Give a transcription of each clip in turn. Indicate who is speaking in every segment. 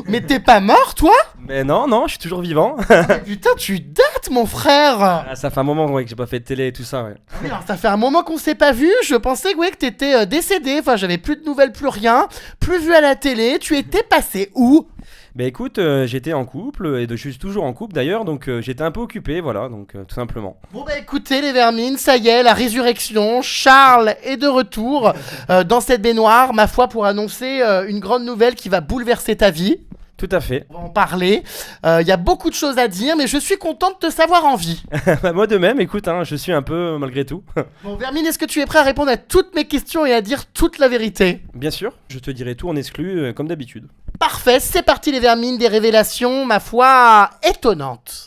Speaker 1: Mais t'es pas mort, toi?
Speaker 2: Mais non, je suis toujours vivant.
Speaker 1: Mais putain, tu dates, mon frère.
Speaker 2: Ah, ça fait un moment ouais, que j'ai pas fait de télé et tout ça, ouais.
Speaker 1: Mais alors, ça fait un moment qu'on s'est pas vu. Je pensais que t'étais décédé. Enfin, j'avais plus de nouvelles, plus rien. Plus vu à la télé. Tu étais passé où?
Speaker 2: Bah écoute, j'étais en couple, et je suis toujours en couple d'ailleurs, donc j'étais un peu occupé, voilà, donc tout simplement.
Speaker 1: Bon bah écoutez les vermines, ça y est, la résurrection, Charles est de retour dans cette baignoire, ma foi, pour annoncer une grande nouvelle qui va bouleverser ta vie.
Speaker 2: Tout à fait.
Speaker 1: On va en parler, y a beaucoup de choses à dire, mais je suis content de te savoir en vie.
Speaker 2: Bah, moi de même, écoute, hein, je suis un peu malgré tout.
Speaker 1: Bon Vermine, est-ce que tu es prêt à répondre à toutes mes questions et à dire toute la vérité?
Speaker 2: Bien sûr, je te dirai tout en exclu, comme d'habitude.
Speaker 1: Parfait, c'est parti les vermines, des révélations, ma foi, étonnantes.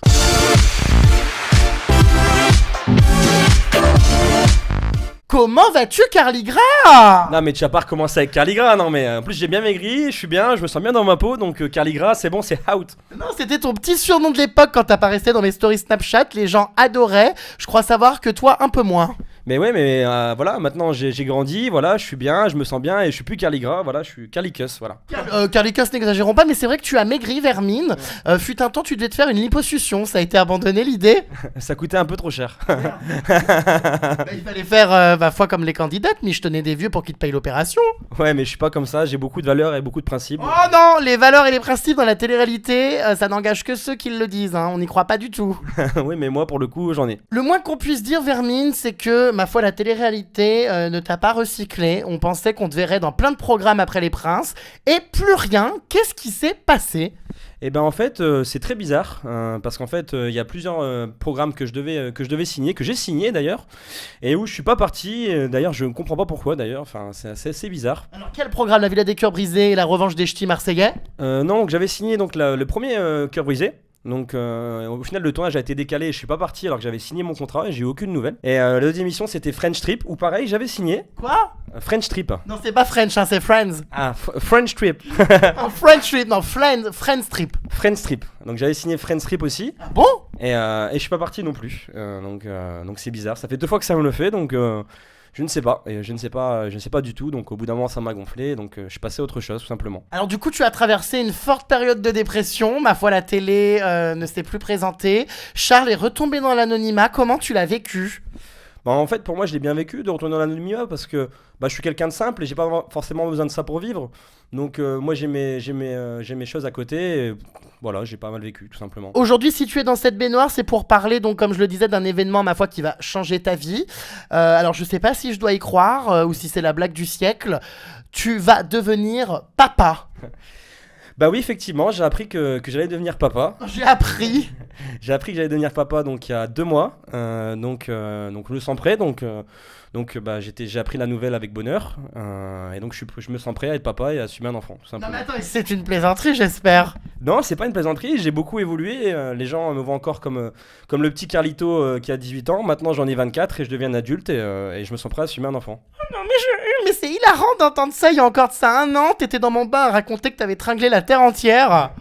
Speaker 1: Comment vas-tu, Carly Gras?
Speaker 2: Non mais tu vas pas recommencer avec Carly Gras, non mais en plus j'ai bien maigri, je suis bien, je me sens bien dans ma peau, donc Carly Gras c'est bon, c'est out.
Speaker 1: Non, c'était ton petit surnom de l'époque quand t'apparaissais dans mes stories Snapchat, les gens adoraient, je crois savoir que toi un peu moins.
Speaker 2: Mais ouais, mais voilà, maintenant j'ai grandi, voilà, je suis bien, je me sens bien et je suis plus Carly Gras, voilà, je suis Carlicus, voilà.
Speaker 1: Carlicus, n'exagérons pas, mais c'est vrai que tu as maigri, Vermine. Fut un temps, tu devais te faire une liposuction, ça a été abandonné l'idée.
Speaker 2: Ça coûtait un peu trop cher.
Speaker 1: Il fallait faire, ma foi, comme les candidates, mais je tenais des vieux pour qu'ils te payent l'opération.
Speaker 2: Ouais, mais je suis pas comme ça, j'ai beaucoup de valeurs et beaucoup de principes.
Speaker 1: Oh non, les valeurs et les principes dans la télé-réalité, ça n'engage que ceux qui le disent, hein, on n'y croit pas du tout.
Speaker 2: Oui, mais moi pour le coup, j'en ai.
Speaker 1: Le moins qu'on puisse dire, Vermine, c'est que, ma foi, la télé-réalité ne t'a pas recyclé. On pensait qu'on te verrait dans plein de programmes après Les Princes. Et plus rien. Qu'est-ce qui s'est passé?
Speaker 2: Et ben en fait, c'est très bizarre, parce qu'en fait, il y a plusieurs programmes que je devais signer, que j'ai signé d'ailleurs, et où je suis pas parti. D'ailleurs, je ne comprends pas pourquoi d'ailleurs, enfin, c'est assez bizarre.
Speaker 1: Alors, quel programme? La Villa des Cœurs Brisés et la Revanche des Ch'tis marseillais?
Speaker 2: Non, donc j'avais signé donc, le premier Cœur Brisé. Donc au final le tournage a été décalé et je suis pas parti alors que j'avais signé mon contrat et j'ai eu aucune nouvelle. Et la deuxième émission c'était French Trip où pareil j'avais signé.
Speaker 1: Quoi?
Speaker 2: French Trip.
Speaker 1: Non, c'est pas French, hein, c'est Friends.
Speaker 2: Ah, French Trip.
Speaker 1: Non, French Trip, non, Friends Trip.
Speaker 2: French Trip. Donc j'avais signé French Trip aussi.
Speaker 1: Ah bon?
Speaker 2: Et je suis pas parti non plus. Donc c'est bizarre. Ça fait 2 fois que ça me le fait donc je ne sais pas. Et je ne sais pas du tout. Donc au bout d'un moment ça m'a gonflé donc je suis passé à autre chose tout simplement.
Speaker 1: Alors du coup tu as traversé une forte période de dépression. Ma foi, la télé ne s'est plus présentée. Charles est retombé dans l'anonymat. Comment tu l'as vécu?
Speaker 2: Bah, en fait pour moi je l'ai bien vécu de retourner dans l'anonymat parce que je suis quelqu'un de simple et j'ai pas forcément besoin de ça pour vivre. Donc moi j'ai mes choses à côté et voilà, j'ai pas mal vécu tout simplement.
Speaker 1: Aujourd'hui, si tu es dans cette baignoire, c'est pour parler, donc comme je le disais, d'un événement, ma foi, qui va changer ta vie. Alors je sais pas si je dois y croire ou si c'est la blague du siècle. Tu vas devenir papa.
Speaker 2: Bah oui, effectivement, j'ai appris que j'allais devenir papa.
Speaker 1: J'ai appris.
Speaker 2: J'ai appris que j'allais devenir papa donc il y a 2 mois. Donc je me sens prêt. J'ai appris la nouvelle avec bonheur. Et donc je me sens prêt à être papa et à assumer un enfant, tout
Speaker 1: Non
Speaker 2: simplement.
Speaker 1: mais attends, c'est une plaisanterie, j'espère.
Speaker 2: Non, c'est pas une plaisanterie, j'ai beaucoup évolué. Les gens me voient encore comme le petit Carlito qui a 18 ans. Maintenant j'en ai 24 et je deviens un adulte et je me sens prêt à assumer un enfant.
Speaker 1: Non mais c'est hilarant d'entendre ça. Il y a encore de ça 1 an, t'étais dans mon bain à raconter que t'avais tringlé la terre entière.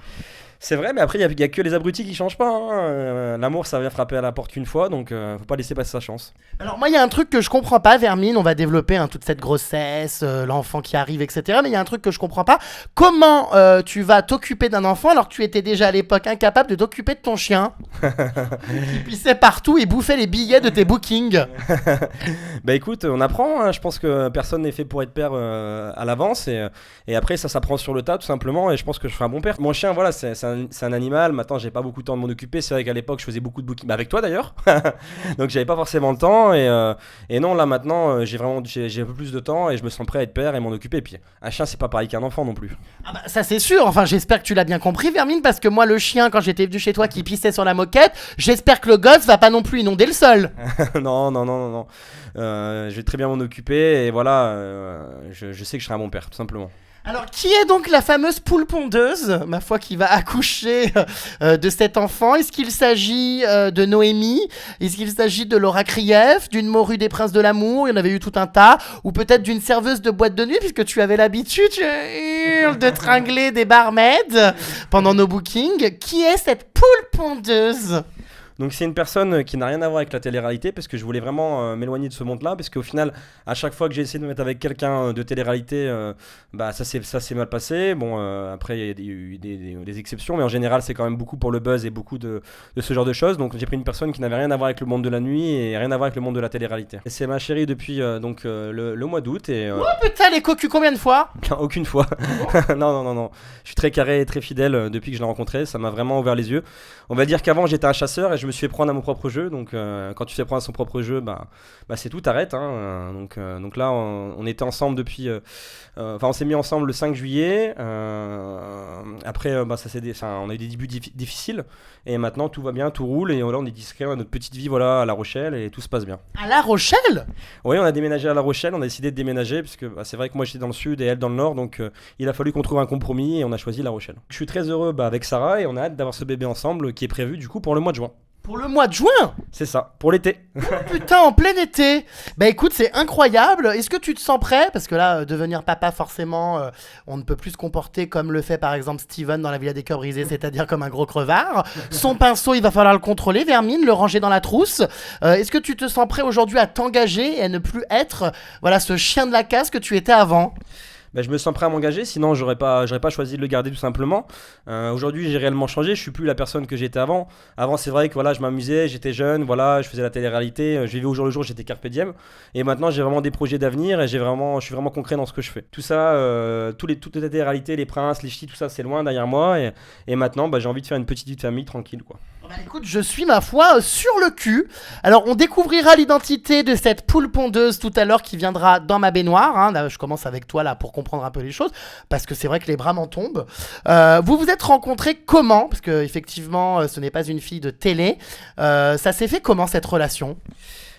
Speaker 2: C'est vrai, mais après, il y a que les abrutis qui changent pas. Hein. L'amour, ça vient frapper à la porte qu'une fois, donc faut pas laisser passer sa chance.
Speaker 1: Alors moi, il y a un truc que je comprends pas, Vermine. On va développer toute cette grossesse, l'enfant qui arrive, etc. Mais il y a un truc que je comprends pas. Comment tu vas t'occuper d'un enfant alors que tu étais déjà à l'époque incapable de t'occuper de ton chien qui pissait partout et bouffait les billets de tes bookings?
Speaker 2: Bah écoute, on apprend. Hein. Je pense que personne n'est fait pour être père à l'avance. Et après, ça s'apprend sur le tas, tout simplement. Et je pense que je ferai un bon père. Mon chien, voilà, c'est un animal. Maintenant, j'ai pas beaucoup de temps de m'en occuper. C'est vrai qu'à l'époque, je faisais beaucoup de bookings. Bah, avec toi d'ailleurs. Donc, j'avais pas forcément le temps. Et non, là maintenant, j'ai un peu plus de temps. Et je me sens prêt à être père et m'en occuper. Et puis, un chien, c'est pas pareil qu'un enfant non plus.
Speaker 1: Ah bah, ça c'est sûr. Enfin, j'espère que tu l'as bien compris, Vermine, parce que moi, le chien, quand j'étais venu chez toi qui pissait sur la moquette, j'espère que le gosse va pas non plus inonder le sol.
Speaker 2: Non. Je vais très bien m'en occuper. Et voilà, je sais que je serai un bon père, tout simplement.
Speaker 1: Alors, qui est donc la fameuse poule pondeuse, ma foi, qui va accoucher de cet enfant? Est-ce qu'il s'agit de Noémie? Est-ce qu'il s'agit de Laura Krief, d'une morue des Princes de l'amour? Il y en avait eu tout un tas. Ou peut-être d'une serveuse de boîte de nuit, puisque tu avais l'habitude, je hurle, de tringler des barmaids pendant nos bookings. Qui est cette poule pondeuse?
Speaker 2: Donc c'est une personne qui n'a rien à voir avec la télé-réalité parce que je voulais vraiment m'éloigner de ce monde-là parce qu'au final, à chaque fois que j'ai essayé de me mettre avec quelqu'un de télé-réalité, ça s'est mal passé. Bon, après il y a eu des exceptions, mais en général c'est quand même beaucoup pour le buzz et beaucoup de ce genre de choses. Donc j'ai pris une personne qui n'avait rien à voir avec le monde de la nuit et rien à voir avec le monde de la télé-réalité. Et c'est ma chérie depuis le mois d'août et
Speaker 1: Oh putain, les cocus, combien de fois?
Speaker 2: aucune fois. Non. Je suis très carré et très fidèle depuis que je l'ai rencontré. Ça m'a vraiment ouvert les yeux. On va dire qu'avant j'étais un chasseur et je me suis fait prendre à mon propre jeu. Donc quand tu te fais prendre à son propre jeu, c'est tout, t'arrêtes. Hein. Donc là, on était ensemble depuis. On s'est mis ensemble le 5 juillet. Après, on a eu des débuts difficiles. Et maintenant, tout va bien, tout roule. Et là, on est discret, on a notre petite vie à La Rochelle et tout se passe bien.
Speaker 1: À La Rochelle?
Speaker 2: Oui, on a déménagé à La Rochelle. On a décidé de déménager parce que c'est vrai que moi j'étais dans le sud et elle dans le nord. Donc il a fallu qu'on trouve un compromis et on a choisi La Rochelle. Je suis très heureux avec Sarah et on a hâte d'avoir ce bébé ensemble qui est prévu du coup pour le mois de juin.
Speaker 1: Pour le mois de juin?
Speaker 2: C'est ça, pour l'été.
Speaker 1: Putain, en plein été. Bah écoute, c'est incroyable. Est-ce que tu te sens prêt? Parce que là, devenir papa, forcément, on ne peut plus se comporter comme le fait par exemple Steven dans La Villa des Cœurs Brisés, c'est-à-dire comme un gros crevard. Son pinceau, il va falloir le contrôler, Vermine, le ranger dans la trousse. Est-ce que tu te sens prêt aujourd'hui à t'engager et à ne plus être ce chien de la casse que tu étais avant?
Speaker 2: Je me sens prêt à m'engager, sinon j'aurais pas choisi de le garder tout simplement. Aujourd'hui j'ai réellement changé, je suis plus la personne que j'étais avant. Avant c'est vrai que je m'amusais, j'étais jeune, je faisais la télé-réalité, je vivais au jour le jour, j'étais carpe diem. Et maintenant j'ai vraiment des projets d'avenir et je suis vraiment concret dans ce que je fais. Tout ça, toutes les télé-réalités, les princes, les ch'tis, tout ça c'est loin derrière moi. Et maintenant j'ai envie de faire une petite vie de famille tranquille quoi.
Speaker 1: Écoute, je suis ma foi sur le cul. Alors on découvrira l'identité de cette poule pondeuse tout à l'heure qui viendra dans ma baignoire. Hein. Là, je commence avec toi là pour comprendre un peu les choses parce que c'est vrai que les bras m'en tombent. Vous vous êtes rencontrés comment? Parce que effectivement, ce n'est pas une fille de télé. Ça s'est fait comment cette relation?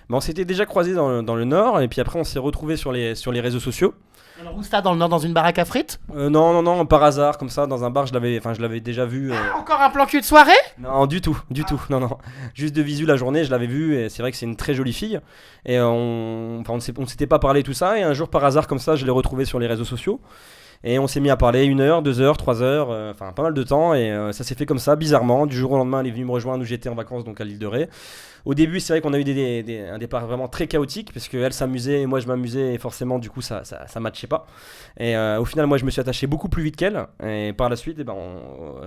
Speaker 2: On s'était déjà croisés dans le Nord et puis après on s'est retrouvés sur les réseaux sociaux.
Speaker 1: Alors où ça, dans le Nord, dans une baraque à frites?
Speaker 2: Non, par hasard, comme ça, dans un bar, je l'avais déjà vu.
Speaker 1: Encore un plan cul de soirée?
Speaker 2: Non, du tout, non. Juste de visu la journée, je l'avais vu et c'est vrai que c'est une très jolie fille. Et on s'était pas parlé tout ça et un jour par hasard comme ça, je l'ai retrouvée sur les réseaux sociaux. Et on s'est mis à parler 1 heure, 2 heures, 3 heures, pas mal de temps et ça s'est fait comme ça, bizarrement. Du jour au lendemain, elle est venue me rejoindre où j'étais en vacances, donc à l'île de Ré. Au début, c'est vrai qu'on a eu un départ vraiment très chaotique parce qu'elle s'amusait et moi je m'amusais et forcément du coup ça matchait pas. Et au final, moi je me suis attaché beaucoup plus vite qu'elle et par la suite,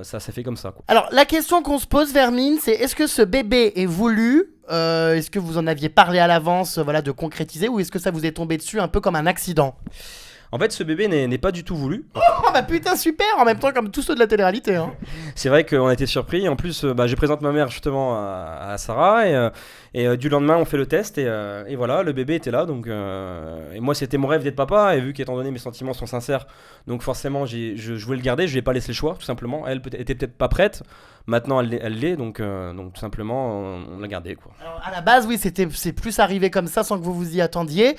Speaker 2: ça s'est fait comme ça quoi.
Speaker 1: Alors la question qu'on se pose, Vermine, c'est est-ce que ce bébé est voulu? Est-ce que vous en aviez parlé à l'avance, de concrétiser, ou est-ce que ça vous est tombé dessus un peu comme un accident?
Speaker 2: En fait, ce bébé n'est pas du tout voulu.
Speaker 1: Oh putain, super. En même temps, comme tous ceux de la télé-réalité. Hein.
Speaker 2: C'est vrai qu'on a été surpris. En plus, je présente ma mère justement à Sarah et du lendemain, on fait le test et voilà, le bébé était là. Donc, et moi, c'était mon rêve d'être papa. Et vu qu'étant donné mes sentiments sont sincères, donc forcément, je voulais le garder. Je lui ai pas laissé le choix, tout simplement. Elle était peut-être pas prête. Maintenant, elle l'est. Donc tout simplement, on l'a gardé quoi.
Speaker 1: Alors, à la base, oui, c'est plus arrivé comme ça sans que vous vous y attendiez.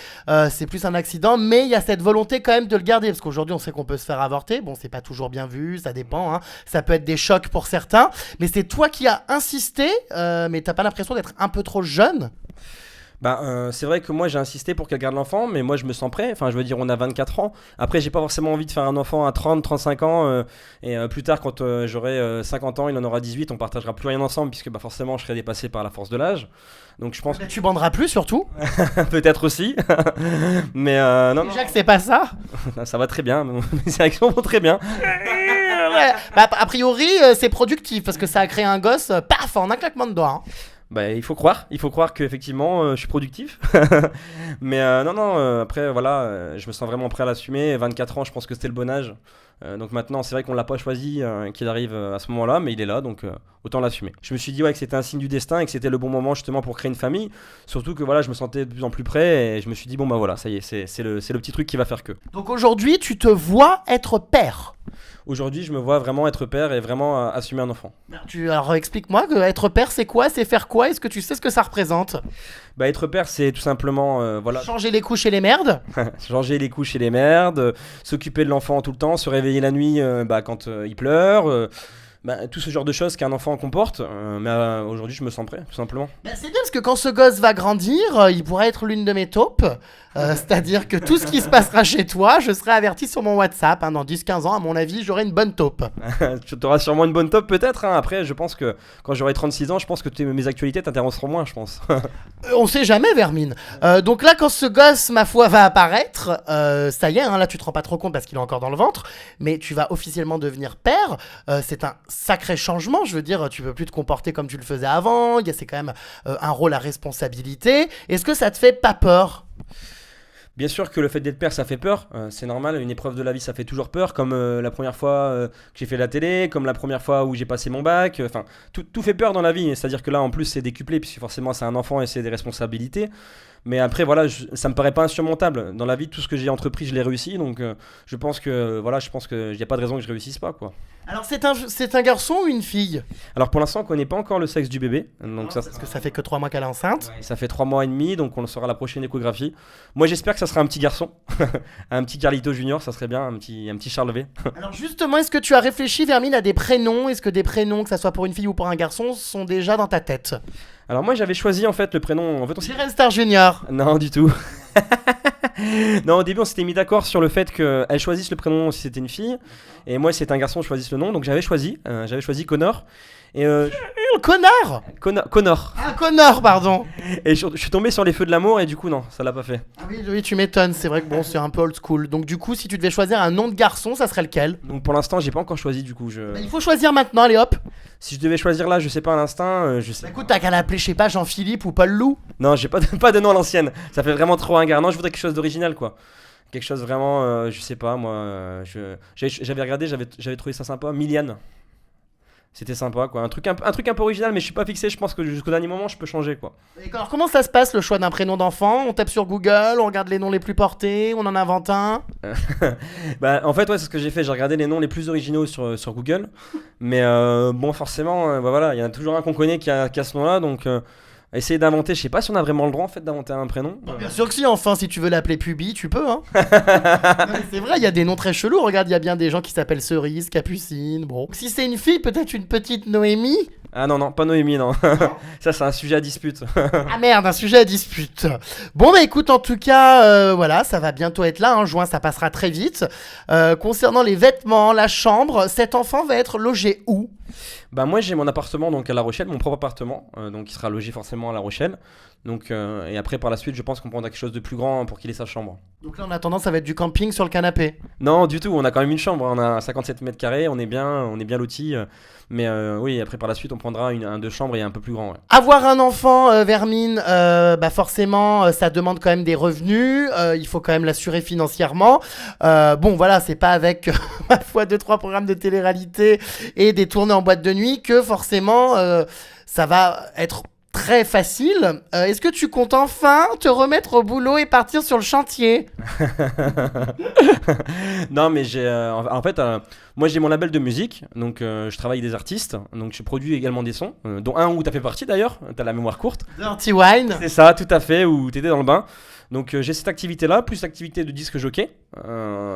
Speaker 1: C'est plus un accident, mais il y a cette volonté quand même de le garder parce qu'aujourd'hui, on sait qu'on peut se faire avorter. Bon, c'est pas toujours bien vu, ça dépend. Hein. Ça peut être des chocs pour certains, mais c'est toi qui as insisté. Mais t'as pas l'impression d'être un peu trop jeune?
Speaker 2: C'est vrai que moi j'ai insisté pour qu'elle garde l'enfant, mais moi je me sens prêt. Enfin, je veux dire, on a 24 ans. Après, j'ai pas forcément envie de faire un enfant à 30, 35 ans. Et plus tard, quand j'aurai 50 ans, il en aura 18, on partagera plus rien ensemble, puisque forcément je serai dépassé par la force de l'âge. Donc je pense que
Speaker 1: tu banderas plus surtout.
Speaker 2: peut-être aussi. Mais non.
Speaker 1: Déjà que c'est pas ça.
Speaker 2: Ça va très bien. Mes réactions vont très bien.
Speaker 1: Ouais. A priori, c'est productif parce que ça a créé un gosse, paf, en un claquement de doigts. Hein.
Speaker 2: Il faut croire qu'effectivement je suis productif. Mais après voilà, je me sens vraiment prêt à l'assumer. 24 ans, je pense que c'était le bon âge. Donc maintenant, c'est vrai qu'on l'a pas choisi qu'il arrive à ce moment-là, mais il est là, donc autant l'assumer. Je me suis dit que c'était un signe du destin et que c'était le bon moment justement pour créer une famille. Surtout que je me sentais de plus en plus prêt et je me suis dit voilà, ça y est, c'est le petit truc qui va faire que.
Speaker 1: Donc aujourd'hui, tu te vois être père?
Speaker 2: Aujourd'hui, je me vois vraiment être père et vraiment assumer un enfant.
Speaker 1: Alors explique-moi, être père, c'est quoi? C'est faire quoi? Est-ce que tu sais ce que ça représente?
Speaker 2: Être père, c'est tout simplement
Speaker 1: changer les couches et les merdes.
Speaker 2: Changer les couches et les merdes, s'occuper de l'enfant tout le temps, se réveiller la nuit quand il pleure. Tout ce genre de choses qu'un enfant comporte, mais aujourd'hui je me sens prêt, tout simplement.
Speaker 1: C'est bien parce que quand ce gosse va grandir, il pourra être l'une de mes taupes. C'est-à-dire que tout ce qui se passera chez toi, je serai averti sur mon WhatsApp. Dans 10-15 ans, à mon avis, j'aurai une bonne taupe.
Speaker 2: Tu auras sûrement une bonne top peut-être. Après, je pense que quand j'aurai 36 ans, je pense que mes actualités t'intéresseront moins, je pense.
Speaker 1: On sait jamais, Vermine. Donc là, quand ce gosse, ma foi, va apparaître, ça y est, là tu te rends pas trop compte parce qu'il est encore dans le ventre, mais tu vas officiellement devenir père. C'est un sacré changement, je veux dire, tu peux plus te comporter comme tu le faisais avant, c'est quand même un rôle à responsabilité. Est-ce que ça te fait pas peur ?
Speaker 2: Bien sûr que le fait d'être père, ça fait peur, c'est normal, une épreuve de la vie, ça fait toujours peur, comme la première fois que j'ai fait la télé, comme la première fois où j'ai passé mon bac, tout fait peur dans la vie, c'est-à-dire que là, en plus, c'est décuplé, puisque forcément, c'est un enfant et c'est des responsabilités, mais après, voilà, ça me paraît pas insurmontable, dans la vie, tout ce que j'ai entrepris, je l'ai réussi, donc je pense que il n'y a pas de raison que je réussisse pas, quoi.
Speaker 1: Alors, c'est un garçon ou une fille ?
Speaker 2: Alors pour l'instant, on connaît pas encore le sexe du bébé, donc
Speaker 1: parce que ça fait que 3 mois qu'elle est enceinte.
Speaker 2: Ouais, ça fait 3 mois et demi, donc on le saura à la prochaine échographie. Moi, j'espère que ça sera un petit garçon, un petit Carlito Junior, ça serait bien, un petit Charles V.
Speaker 1: Alors justement, est-ce que tu as réfléchi, Vermine, à des prénoms ? Est-ce que des prénoms, que ça soit pour une fille ou pour un garçon, sont déjà dans ta tête ?
Speaker 2: Alors moi, j'avais choisi en fait le prénom. En fait,
Speaker 1: Jiren Star Junior.
Speaker 2: Non, du tout. Non, au début, on s'était mis d'accord sur le fait qu'elle choisisse le prénom si c'était une fille, et moi, si c'était un garçon, je choisisse le nom. Donc j'avais choisi Connor. Et
Speaker 1: Connard.
Speaker 2: Connor.
Speaker 1: Ah, Connor, pardon.
Speaker 2: Et je suis tombé sur les feux de l'amour et du coup non, ça l'a pas fait.
Speaker 1: Ah oui, tu m'étonnes. C'est vrai que bon, c'est un peu old school. Donc du coup, si tu devais choisir un nom de garçon, ça serait lequel ?
Speaker 2: Donc pour l'instant, j'ai pas encore choisi du coup.
Speaker 1: Il faut choisir maintenant, allez hop.
Speaker 2: Si je devais choisir là, je sais pas à l'instinct, je sais.
Speaker 1: Écoute, t'as qu'à l'appeler, je sais pas, Jean-Philippe ou Paul Loup.
Speaker 2: Non, j'ai pas de nom à l'ancienne. Ça fait vraiment trop ringard. Non, je voudrais quelque chose d'original quoi. Quelque chose vraiment, je sais pas moi. J'avais regardé, j'avais trouvé ça sympa. Miliane. C'était sympa quoi, un truc un peu original, mais je suis pas fixé, je pense que jusqu'au dernier moment je peux changer quoi.
Speaker 1: Et alors comment ça se passe le choix d'un prénom d'enfant ? On tape sur Google, on regarde les noms les plus portés, on en invente un ?
Speaker 2: En fait ouais, c'est ce que j'ai fait, j'ai regardé les noms les plus originaux sur Google, mais bon forcément voilà, il y en a toujours un qu'on connaît qui a ce nom là, donc essayer d'inventer, je sais pas si on a vraiment le droit en fait d'inventer un prénom.
Speaker 1: Bien sûr que si, enfin si tu veux l'appeler Pubi, tu peux hein. Non, mais c'est vrai, il y a des noms très chelous, regarde, il y a bien des gens qui s'appellent Cerise, Capucine, bon. Si c'est une fille, peut-être une petite Noémie ?
Speaker 2: Ah non, pas Noémie, non. Ça, c'est un sujet à dispute.
Speaker 1: Ah merde, un sujet à dispute. Bon, bah écoute, en tout cas, voilà, ça va bientôt être là. Juin, ça passera très vite. Concernant les vêtements, la chambre, cet enfant va être logé où ?
Speaker 2: Moi, j'ai mon appartement donc à La Rochelle, mon propre appartement. Donc, il sera logé forcément à La Rochelle. Donc, et après, par la suite, je pense qu'on prendra quelque chose de plus grand pour qu'il ait sa chambre. Donc
Speaker 1: là, en attendant, ça va être du camping sur le canapé ?
Speaker 2: Non, du tout. On a quand même une chambre. On a 57 mètres carrés. On est bien lotis. Mais oui, après par la suite on prendra un 2 chambres et un peu plus grand. Ouais.
Speaker 1: Avoir un enfant, Vermine, forcément ça demande quand même des revenus, il faut quand même l'assurer financièrement. Bon voilà, c'est pas avec ma foi 2-3 programmes de télé-réalité et des tournées en boîte de nuit que forcément ça va être très facile. Est-ce que tu comptes enfin te remettre au boulot et partir sur le chantier ?
Speaker 2: Non, mais en fait, moi j'ai mon label de musique, donc je travaille avec des artistes, donc je produis également des sons, dont un où t'as fait partie d'ailleurs, t'as la mémoire courte.
Speaker 1: Dirty Wine.
Speaker 2: C'est ça, tout à fait, où t'étais dans le bain. Donc j'ai cette activité-là, plus l'activité de disque jockey.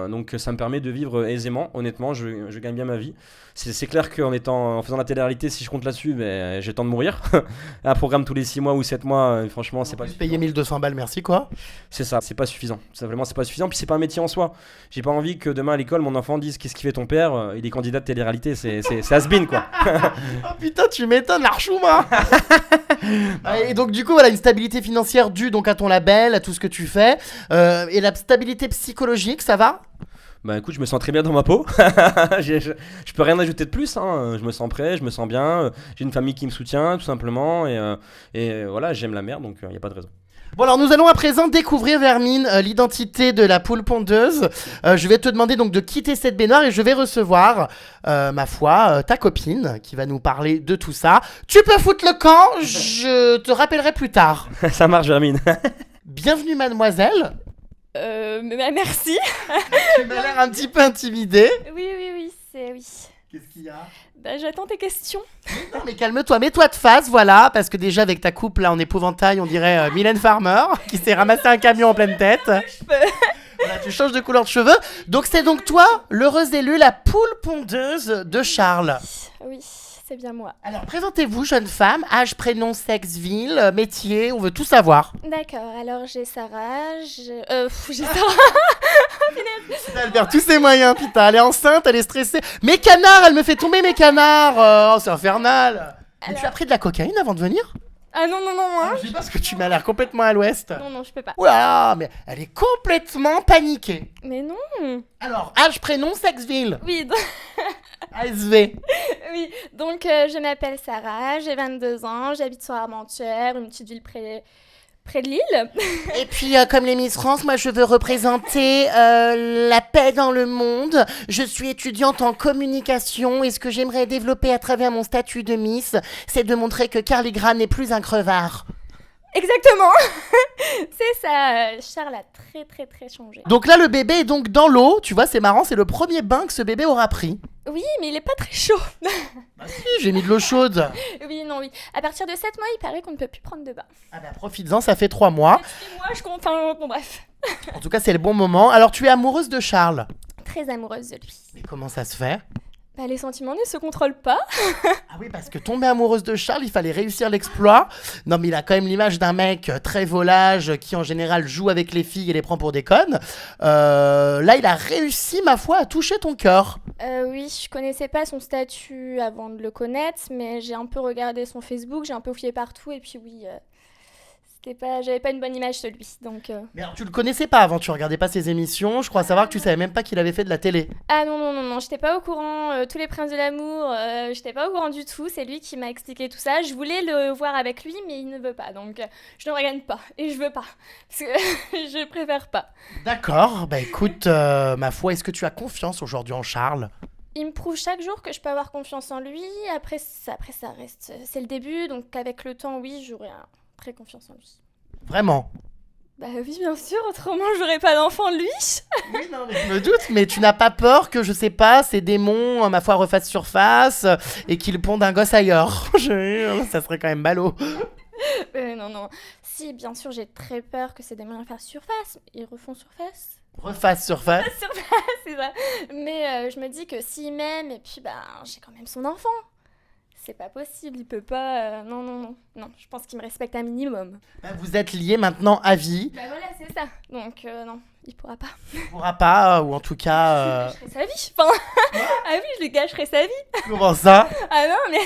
Speaker 2: Donc ça me permet de vivre aisément, honnêtement, je gagne bien ma vie. C'est clair en faisant la télé-réalité, si je compte là-dessus, j'ai le temps de mourir. Un programme tous les 6 mois ou 7 mois, franchement, c'est pas suffisant.
Speaker 1: Payer 1200 balles, merci quoi.
Speaker 2: C'est ça, c'est pas suffisant. C'est pas suffisant, puis c'est pas un métier en soi. J'ai pas envie que demain à l'école, mon enfant dise qu'est-ce qu'il fait ton père, il est candidat de télé-réalité, c'est has-been quoi.
Speaker 1: Oh putain, tu m'étonnes, l'Archouma. Et donc du coup, voilà, une stabilité financière due donc à ton label, à tout ce que tu fais, et la stabilité psychologique, ça va ?
Speaker 2: Écoute, je me sens très bien dans ma peau. Je peux rien ajouter de plus. Je me sens prêt, je me sens bien. J'ai une famille qui me soutient, tout simplement. Et voilà, j'aime la mer, donc il n'y a pas de raison.
Speaker 1: Bon alors nous allons à présent découvrir Vermine, l'identité de la poule pondeuse. Je vais te demander donc de quitter cette baignoire et je vais recevoir, ma foi, ta copine qui va nous parler de tout ça. Tu peux foutre le camp, je te rappellerai plus tard.
Speaker 2: Ça marche Vermine.
Speaker 1: Bienvenue mademoiselle.
Speaker 3: Merci.
Speaker 1: Tu m'as l'air un petit peu intimidée.
Speaker 3: Oui.
Speaker 1: Qu'est-ce qu'il y a ?
Speaker 3: J'attends tes questions.
Speaker 1: Non mais calme-toi, mets-toi de face, voilà, parce que déjà avec ta coupe là en épouvantail, on dirait Mylène Farmer qui s'est ramassé un camion en pleine tête. Voilà, tu changes de couleur de cheveux. Donc c'est donc toi, l'heureuse élue, la poule pondeuse de Charles.
Speaker 3: Oui, c'est bien moi.
Speaker 1: Alors présentez-vous, jeune femme, âge, prénom, sexe, ville, métier, on veut tout savoir.
Speaker 3: D'accord, alors j'ai Sarah, j'ai Sarah.
Speaker 1: Elle perd tous ses moyens, putain, elle est enceinte, elle est stressée. Mes canards, elle me fait tomber mes canards. Oh, c'est infernal. Mais tu as pris de la cocaïne avant de venir?
Speaker 3: Ah non, moi.
Speaker 1: Je sais pas parce que tu m'as l'air complètement à l'ouest.
Speaker 3: Non, je peux pas.
Speaker 1: Ouah, mais elle est complètement paniquée.
Speaker 3: Mais non.
Speaker 1: Alors, âge, prénom, sexe, ville.
Speaker 3: Oui,
Speaker 1: ASV.
Speaker 3: oui. Donc je m'appelle Sarah, j'ai 22 ans, j'habite sur Armentières, une petite ville près de Lille.
Speaker 1: Et puis, comme les Miss France, moi, je veux représenter la paix dans le monde. Je suis étudiante en communication et ce que j'aimerais développer à travers mon statut de Miss, c'est de montrer que Carly Gras n'est plus un crevard.
Speaker 3: Exactement. C'est ça. Charles a très changé.
Speaker 1: Donc là, le bébé est donc dans l'eau. Tu vois, c'est marrant, c'est le premier bain que ce bébé aura pris.
Speaker 3: Oui, mais il est pas très chaud.
Speaker 1: Bah si, j'ai mis de l'eau chaude.
Speaker 3: Oui. À partir de 7 mois, il paraît qu'on ne peut plus prendre de bain.
Speaker 1: Ah bah, profites-en, ça fait 3 mois.
Speaker 3: Et moi, je compte. Enfin, bon, bref.
Speaker 1: En tout cas, c'est le bon moment. Alors, tu es amoureuse de Charles.
Speaker 3: Très amoureuse de lui.
Speaker 1: Mais comment ça se fait?
Speaker 3: Bah, les sentiments ne se contrôlent pas.
Speaker 1: Ah oui, parce que tomber amoureuse de Charles, il fallait réussir l'exploit. Non, mais il a quand même l'image d'un mec très volage qui, en général, joue avec les filles et les prend pour des connes. Là, il a réussi, ma foi, à toucher ton cœur.
Speaker 3: Oui, je connaissais pas son statut avant de le connaître, mais j'ai un peu regardé son Facebook, j'ai un peu fouillé partout, et puis oui, j'avais pas une bonne image de lui, donc...
Speaker 1: Mais alors, tu le connaissais pas avant, tu regardais pas ses émissions. Je crois savoir que tu savais même pas qu'il avait fait de la télé.
Speaker 3: Ah non, j'étais pas au courant, tous les princes de l'amour, j'étais pas au courant du tout, c'est lui qui m'a expliqué tout ça, je voulais le voir avec lui, mais il ne veut pas, donc je ne regarde pas, et je veux pas, parce que je préfère pas.
Speaker 1: D'accord, bah écoute, ma foi, est-ce que tu as confiance aujourd'hui en Charles?
Speaker 3: Il me prouve chaque jour que je peux avoir confiance en lui, après ça reste, c'est le début, donc avec le temps, oui, j'aurai très confiance en lui.
Speaker 1: Vraiment?
Speaker 3: Bah oui, bien sûr, autrement j'aurais pas d'enfant de lui.
Speaker 1: Oui, non, mais je me doute, mais tu n'as pas peur que, je sais pas, ces démons, ma foi, refassent surface et qu'ils pondent un gosse ailleurs? Ça serait quand même ballot.
Speaker 3: Non. Si, bien sûr, j'ai très peur que ces démons fassent surface. Ils refont surface.
Speaker 1: Refasse surface?
Speaker 3: Surface, c'est ça. Mais je me dis que s'il m'aime, et puis j'ai quand même son enfant. C'est pas possible, il peut pas... Non, je pense qu'il me respecte un minimum.
Speaker 1: Bah, vous êtes liés maintenant à vie.
Speaker 3: Bah voilà, c'est ça. Donc non, il pourra pas.
Speaker 1: Il pourra pas, ou en tout cas...
Speaker 3: Je gâcherai sa vie. Enfin... ah oui, je lui gâcherai sa vie.
Speaker 1: Comment ça?
Speaker 3: Ah non, mais...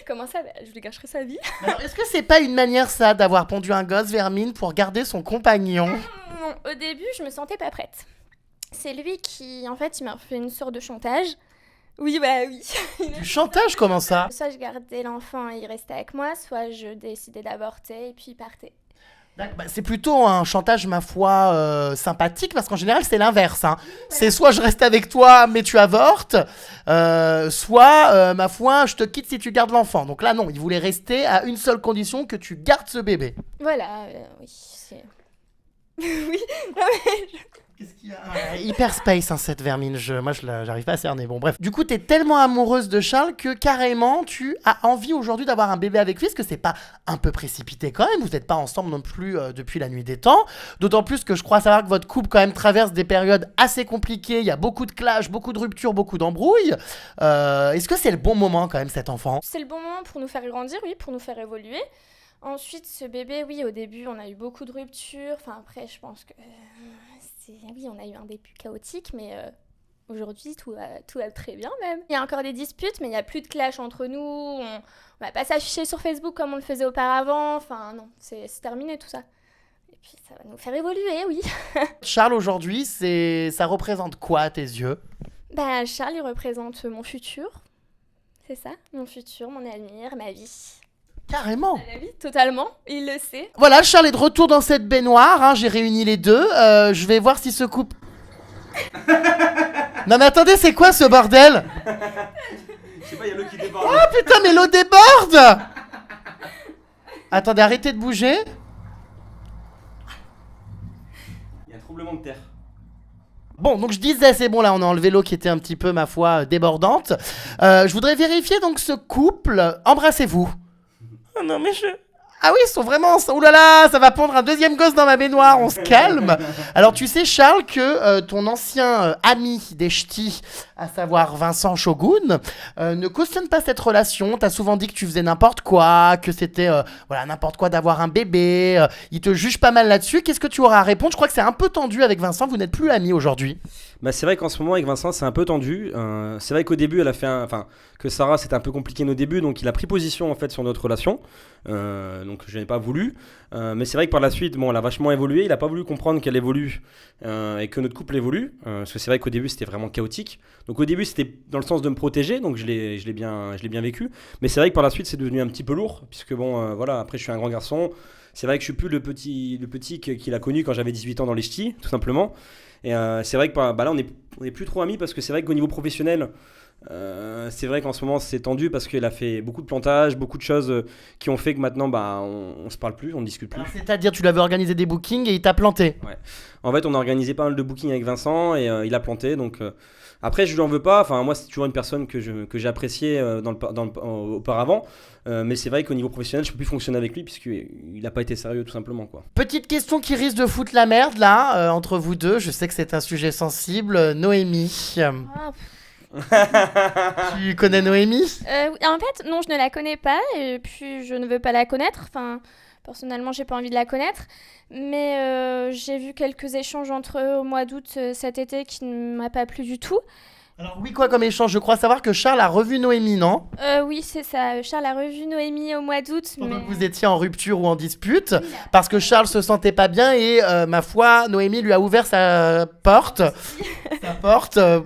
Speaker 3: Comment ça? Je lui gâcherai sa vie.
Speaker 1: Alors, est-ce que c'est pas une manière, ça, d'avoir pondu un gosse Vermine pour garder son compagnon?
Speaker 3: Non, au début, je me sentais pas prête. C'est lui qui, en fait, il m'a fait une sorte de chantage. Oui.
Speaker 1: Du chantage, comment ça?
Speaker 3: Soit je gardais l'enfant et il restait avec moi, soit je décidais d'avorter et puis il partait.
Speaker 1: Bah, c'est plutôt un chantage, ma foi, sympathique, parce qu'en général, c'est l'inverse. Hein. C'est soit je reste avec toi, mais tu avortes, soit, ma foi, je te quitte si tu gardes l'enfant. Donc là, non, il voulait rester à une seule condition, que tu gardes ce bébé.
Speaker 3: Voilà, oui, c'est... oui, non mais...
Speaker 1: Qu'est-ce qu'il y a? Hyper space, hein, cette vermine. Moi, j'arrive pas à cerner. Bon, bref. Du coup, t'es tellement amoureuse de Charles que carrément, tu as envie aujourd'hui d'avoir un bébé avec lui. Est-ce que c'est pas un peu précipité quand même? Vous n'êtes pas ensemble non plus depuis la nuit des temps. D'autant plus que je crois savoir que votre couple quand même traverse des périodes assez compliquées. Il y a beaucoup de clashs, beaucoup de ruptures, beaucoup d'embrouilles. Est-ce que c'est le bon moment quand même, cet enfant?
Speaker 3: C'est le bon moment pour nous faire grandir, oui, pour nous faire évoluer. Ensuite, ce bébé, oui, au début, on a eu beaucoup de ruptures. Enfin, après, je pense que... oui, on a eu un début chaotique, mais aujourd'hui, tout va très bien même. Il y a encore des disputes, mais il n'y a plus de clash entre nous. On va pas s'afficher sur Facebook comme on le faisait auparavant. Enfin, non, c'est terminé tout ça. Et puis, ça va nous faire évoluer, oui.
Speaker 1: Charles, aujourd'hui, ça représente quoi à tes yeux?
Speaker 3: Bah, Charles, il représente mon futur. C'est ça, mon futur, mon avenir, ma vie.
Speaker 1: Carrément.
Speaker 3: Oui, totalement, il le sait.
Speaker 1: Voilà, Charles est de retour dans cette baignoire, hein, j'ai réuni les deux, je vais voir si ce couple... Non mais attendez, c'est quoi ce bordel?
Speaker 2: Je sais pas, il y a l'eau qui déborde.
Speaker 1: Oh putain, mais l'eau déborde. Attendez, arrêtez de bouger.
Speaker 2: Il y a un tremblement de terre.
Speaker 1: Bon, donc je disais, c'est bon, là, on a enlevé l'eau qui était un petit peu, ma foi, débordante. Je voudrais vérifier donc ce couple. Embrassez-vous. Oh non, mais Ah oui, ils sont vraiment... Ouh là là, ça va pondre un deuxième gosse dans ma baignoire, on se calme. Alors tu sais Charles que ton ancien ami des ch'tis, à savoir Vincent Shogun, ne cautionne pas cette relation. T'as souvent dit que tu faisais n'importe quoi, que c'était voilà, n'importe quoi d'avoir un bébé. Il te juge pas mal là-dessus. Qu'est-ce que tu auras à répondre? Je crois que c'est un peu tendu avec Vincent, vous n'êtes plus amis aujourd'hui.
Speaker 2: Bah, c'est vrai qu'en ce moment avec Vincent c'est un peu tendu. C'est vrai qu'au début elle a fait enfin que Sarah c'était un peu compliqué nos débuts, donc il a pris position en fait sur notre relation. Donc je n'ai pas voulu. Mais c'est vrai que par la suite bon elle a vachement évolué. Il a pas voulu comprendre qu'elle évolue et que notre couple évolue. Parce que c'est vrai qu'au début c'était vraiment chaotique. Donc au début c'était dans le sens de me protéger, donc je l'ai bien vécu. Mais c'est vrai que par la suite c'est devenu un petit peu lourd, puisque bon voilà, après je suis un grand garçon. C'est vrai que je suis plus le petit qu'il a connu quand j'avais 18 ans dans les ch'tis, tout simplement. Et c'est vrai que bah là on est plus trop amis, parce que c'est vrai qu'au niveau professionnel c'est vrai qu'en ce moment c'est tendu, parce qu'il a fait beaucoup de plantages, beaucoup de choses qui ont fait que maintenant bah on se parle plus, on discute plus.
Speaker 1: Alors, c'est-à-dire tu lui avais organisé des bookings et il t'a planté.
Speaker 2: Ouais. En fait on a organisé pas mal de bookings avec Vincent et il a planté, donc après je lui en veux pas. Enfin moi c'est toujours une personne que j'ai appréciée auparavant. Mais c'est vrai qu'au niveau professionnel je peux plus fonctionner avec lui, puisqu'il n'a pas été sérieux tout simplement quoi.
Speaker 1: Petite question qui risque de foutre la merde là, entre vous deux. Je sais que c'est un sujet sensible. Noémie. Tu connais Noémie?
Speaker 3: Oui, en fait, non, je ne la connais pas, et puis je ne veux pas la connaître. Enfin, personnellement, j'ai pas envie de la connaître. Mais j'ai vu quelques échanges entre eux au mois d'août cet été qui ne m'a pas plu du tout.
Speaker 1: Alors oui, quoi comme échange? Je crois savoir que Charles a revu Noémie, non?
Speaker 3: Oui, c'est ça. Charles a revu Noémie au mois d'août.
Speaker 1: Pendant
Speaker 3: Mais...
Speaker 1: que vous étiez en rupture ou en dispute, parce que Charles se sentait pas bien et ma foi, Noémie lui a ouvert sa porte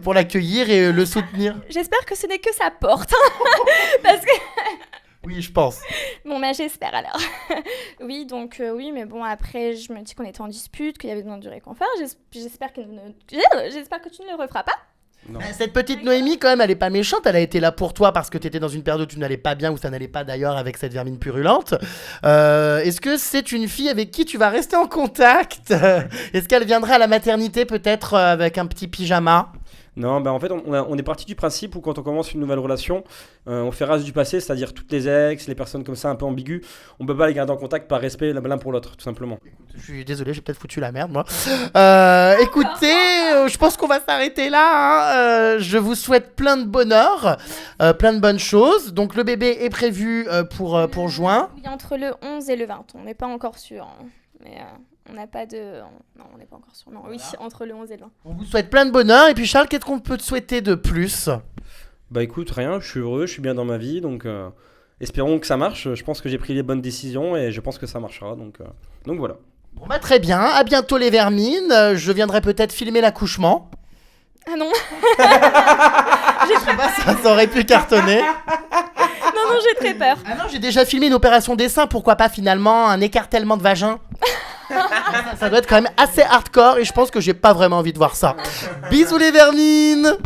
Speaker 1: pour l'accueillir et le soutenir.
Speaker 3: J'espère que ce n'est que sa porte. Parce que...
Speaker 1: Oui, je pense.
Speaker 3: Bon, bah j'espère alors. Oui, donc oui, mais bon, après, je me dis qu'on était en dispute, qu'il y avait besoin du réconfort. J'espère que tu ne le referas pas.
Speaker 2: Non.
Speaker 1: Cette petite Noémie, quand même, elle est pas méchante. Elle a été là pour toi parce que t'étais dans une période où tu n'allais pas bien, où ça n'allait pas d'ailleurs avec cette vermine purulente. Est-ce que c'est une fille avec qui tu vas rester en contact? Est-ce qu'elle viendra à la maternité peut-être avec un petit pyjama?
Speaker 2: Non, bah en fait, on est parti du principe où quand on commence une nouvelle relation, on fait race du passé, c'est-à-dire toutes les ex, les personnes comme ça un peu ambiguës, on peut pas les garder en contact par respect l'un pour l'autre, tout simplement.
Speaker 1: Je suis désolé, j'ai peut-être foutu la merde, moi. Écoutez, je pense qu'on va s'arrêter là. Hein. Je vous souhaite plein de bonheur, plein de bonnes choses. Donc le bébé est prévu pour juin.
Speaker 3: Oui, entre le 11 et le 20, on n'est pas encore sûr. Hein. Mais on n'a pas de... Non, on n'est pas encore sûr. Non, voilà. Oui, entre le 11 et le 20.
Speaker 1: On vous souhaite plein de bonheur. Et puis Charles, qu'est-ce qu'on peut te souhaiter de plus?
Speaker 2: Bah écoute, rien, je suis heureux, je suis bien dans ma vie, donc espérons que ça marche. Je pense que j'ai pris les bonnes décisions et je pense que ça marchera, donc voilà.
Speaker 1: Bon bah très bien, à bientôt les vermines. Je viendrai peut-être filmer l'accouchement.
Speaker 3: Ah non.
Speaker 1: Ça aurait pu cartonner.
Speaker 3: Non, j'ai très peur.
Speaker 1: Ah non, j'ai déjà filmé une opération des seins, pourquoi pas finalement un écartèlement de vagin. Ça doit être quand même assez hardcore et je pense que j'ai pas vraiment envie de voir ça. Bisous les vermines.